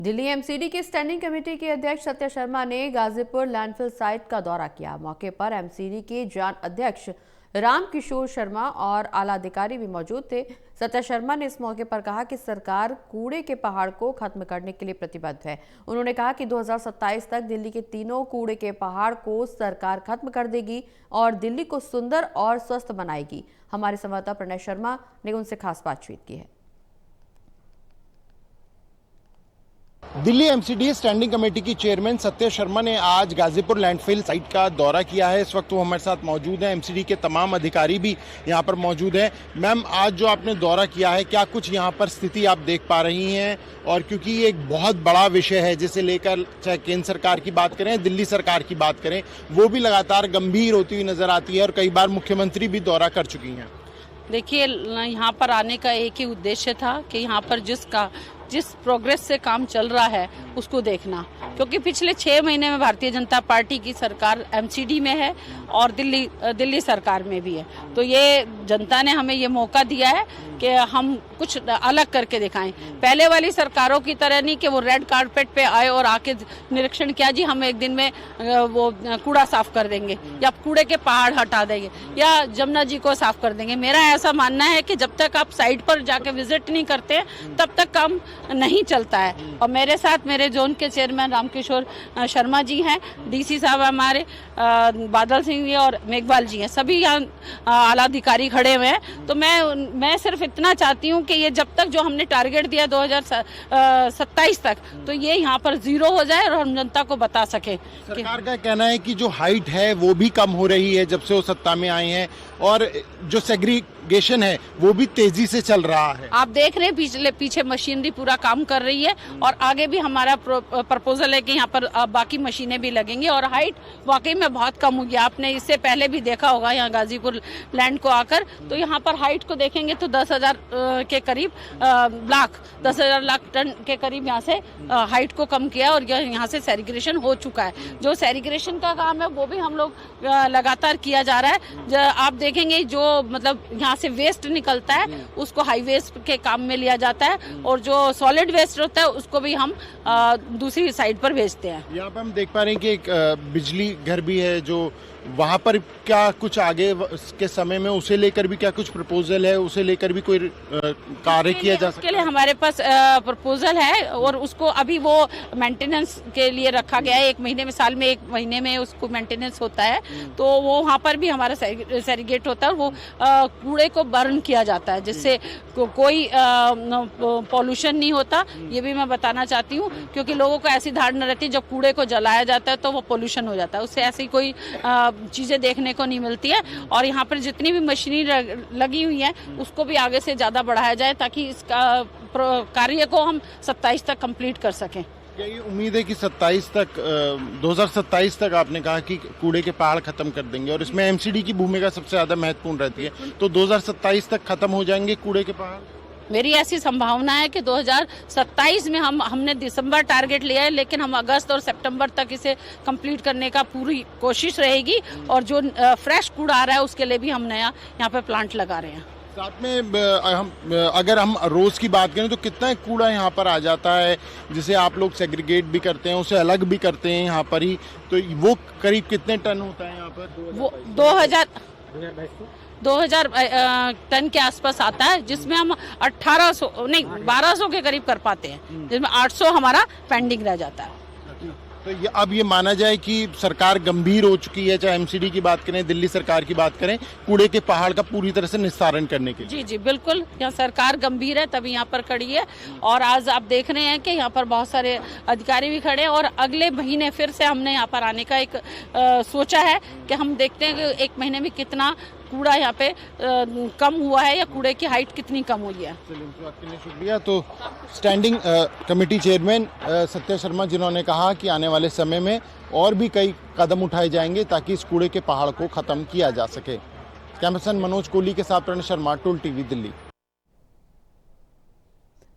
Delhi MCD की standing committee के अध्यक्ष सत्य शर्मा ने गाजीपुर लैंडफिल साइट का दौरा किया। मौके पर एमसीडी के जान अध्यक्ष राम किशोर शर्मा और आला अधिकारी भी मौजूद थे। सत्य शर्मा ने इस मौके पर कहा कि सरकार कूड़े के पहाड़ को खत्म करने के लिए प्रतिबद्ध है। उन्होंने कहा कि 2027 तक दिल्ली के तीनों कूड़े के पहाड़ को सरकार खत्म कर देगी और दिल्ली को सुंदर और स्वस्थ बनाएगी। हमारे संवाददाता प्रणय शर्मा ने उनसे खास बातचीत की है। दिल्ली एमसीडी स्टैंडिंग कमेटी की चेयरमैन सत्य शर्मा ने आज गाजीपुर लैंडफिल साइट का दौरा किया है। इस वक्त वो हमारे साथ मौजूद हैं। एमसीडी के तमाम अधिकारी भी यहाँ पर मौजूद हैं। मैम, आज जो आपने दौरा किया है, क्या कुछ यहाँ पर स्थिति आप देख पा रही हैं? और क्योंकि ये एक बहुत बड़ा विषय है जिसे लेकर चाहे केंद्र सरकार की बात करें, दिल्ली सरकार की बात करें, वो भी लगातार गंभीर होती हुई नजर आती है और कई बार मुख्यमंत्री भी दौरा कर चुकी हैं। देखिए, यहाँ पर आने का एक ही उद्देश्य था कि यहाँ पर जिस प्रोग्रेस से काम चल रहा है उसको देखना, क्योंकि पिछले 6 महीने में भारतीय जनता पार्टी की सरकार एमसीडी में है और दिल्ली सरकार में भी है। तो ये जनता ने हमें ये मौका दिया है कि हम कुछ अलग करके दिखाएं। पहले वाली सरकारों की तरह नहीं कि वो रेड कारपेट पे आए और आके निरीक्षण किया, जी हम एक दिन में वो कूड़ा साफ कर देंगे या कूड़े के पहाड़ हटा देंगे या जमुना जी को साफ कर देंगे। मेरा ऐसा मानना है कि जब तक आप साइट पर जाके विजिट नहीं करते तब तक काम नहीं चलता है। और मेरे साथ मेरे जोन के चेयरमैन राम किशोर शर्मा जी हैं, डीसी साहब हमारे बादल सिंह जी और मेघवाल जी हैं, सभी यहाँ आला अधिकारी खड़े हुए हैं। तो मैं सिर्फ इतना चाहती हूँ कि ये जब तक जो हमने टारगेट दिया 2027 तक, तो ये यहाँ पर 0 हो जाए और हम जनता को बता सके। सरकार का कहना है कि जो हाइट है वो भी कम हो रही है जब से वो सत्ता में आए हैं और जो सेग्रीगेशन है वो भी तेजी से चल रहा है। आप देख रहे हैं पीछे मशीनरी पूरा काम कर रही है और आगे भी हमारा प्रपोजल है कि यहाँ पर बाकी मशीनें भी लगेंगी और हाइट वाकई में बहुत कम हुई है। आपने इससे पहले भी देखा होगा यहाँ गाजीपुर लैंड को आकर, तो यहाँ पर हाइट को देखेंगे तो 10,000 के करीब 10,000 लाख टन के करीब यहाँ से हाइट को कम किया और यहाँ से सेग्रीगेशन हो चुका है। जो सेग्रीगेशन का काम है वो भी हम लोग लगातार किया जा रहा है। आप देखेंगे जो मतलब यहाँ से वेस्ट निकलता है उसको हाई वेस्ट के काम में लिया जाता है और जो सॉलिड वेस्ट होता है उसको भी हम दूसरी साइड पर भेजते हैं। यहाँ पर हम देख पा रहे हैं कि एक बिजली घर भी है, जो वहाँ पर क्या कुछ आगे के समय में उसे लेकर भी क्या कुछ प्रपोजल है, उसे लेकर भी कोई कार्य किया जा सकता है? उसके लिए हमारे पास प्रपोजल है और उसको अभी वो मेंटेनेंस के लिए रखा गया है। 1 महीने में, साल में 1 महीने में उसको मेंटेनेंस होता है, तो वो वहाँ पर भी हमारा सेग्रीगेट होता है। वो कूड़े को बर्न किया जाता है जिससे कोई पॉल्यूशन नहीं होता। ये भी मैं बताना चाहती हूँ, क्योंकि लोगों को ऐसी धारणा रहती है जब कूड़े को जलाया जाता है तो वो पॉल्यूशन हो जाता है। उससे ऐसी कोई चीजें देखने को नहीं मिलती है। और यहाँ पर जितनी भी मशीनरी लगी हुई है उसको भी आगे से ज्यादा बढ़ाया जाए ताकि इसका कार्य को हम 27 तक कंप्लीट कर सकें। क्या ये उम्मीद है कि 2027 तक आपने कहा कि कूड़े के पहाड़ खत्म कर देंगे और इसमें एमसीडी की भूमिका सबसे ज्यादा महत्वपूर्ण रहती है, तो 2027 तक खत्म हो जाएंगे कूड़े के पहाड़? मेरी ऐसी संभावना है कि 2027 में हमने दिसंबर टारगेट लिया है, लेकिन हम अगस्त और सितंबर तक इसे कंप्लीट करने का पूरी कोशिश रहेगी। और जो फ्रेश कूड़ा आ रहा है उसके लिए भी हम नया यहाँ पे प्लांट लगा रहे हैं। साथ में अगर हम रोज की बात करें तो कितना कूड़ा यहाँ पर आ जाता है, जिसे आप लोग सेग्रीगेट भी करते हैं, उसे अलग भी करते हैं यहाँ पर ही, तो वो करीब कितने टन होता है यहाँ पर? वो 2000 टन के आसपास आता है, जिसमें हम 1200 के करीब कर पाते हैं, जिसमें 800 हमारा पेंडिंग रह जाता है। तो अब ये माना जाए कि सरकार गंभीर हो चुकी है, चाहे एमसीडी की बात करें, दिल्ली सरकार की बात करें, कूड़े के पहाड़ का पूरी तरह से निस्तारण करने के लिए। जी बिल्कुल, यहाँ सरकार गंभीर है तभी यहाँ पर खड़ी है। और आज आप देख रहे हैं कि यहाँ पर बहुत सारे अधिकारी भी खड़े हैं और अगले महीने फिर से हमने यहाँ पर आने का एक सोचा है कि हम देखते हैं कि 1 महीने में कितना कूड़ा यहाँ पे कम हुआ है या कूड़े की हाइट कितनी कम हुई है। चलिए, इस बात के लिए शुक्रिया। तो स्टैंडिंग कमेटी चेयरमैन सत्य शर्मा, जिन्होंने कहा कि आने वाले समय में और भी कई कदम उठाए जाएंगे ताकि इस कूड़े के पहाड़ को खत्म किया जा सके। कैमरामैन मनोज कोहली के साथ प्रणय शर्मा, टोल टीवी, दिल्ली।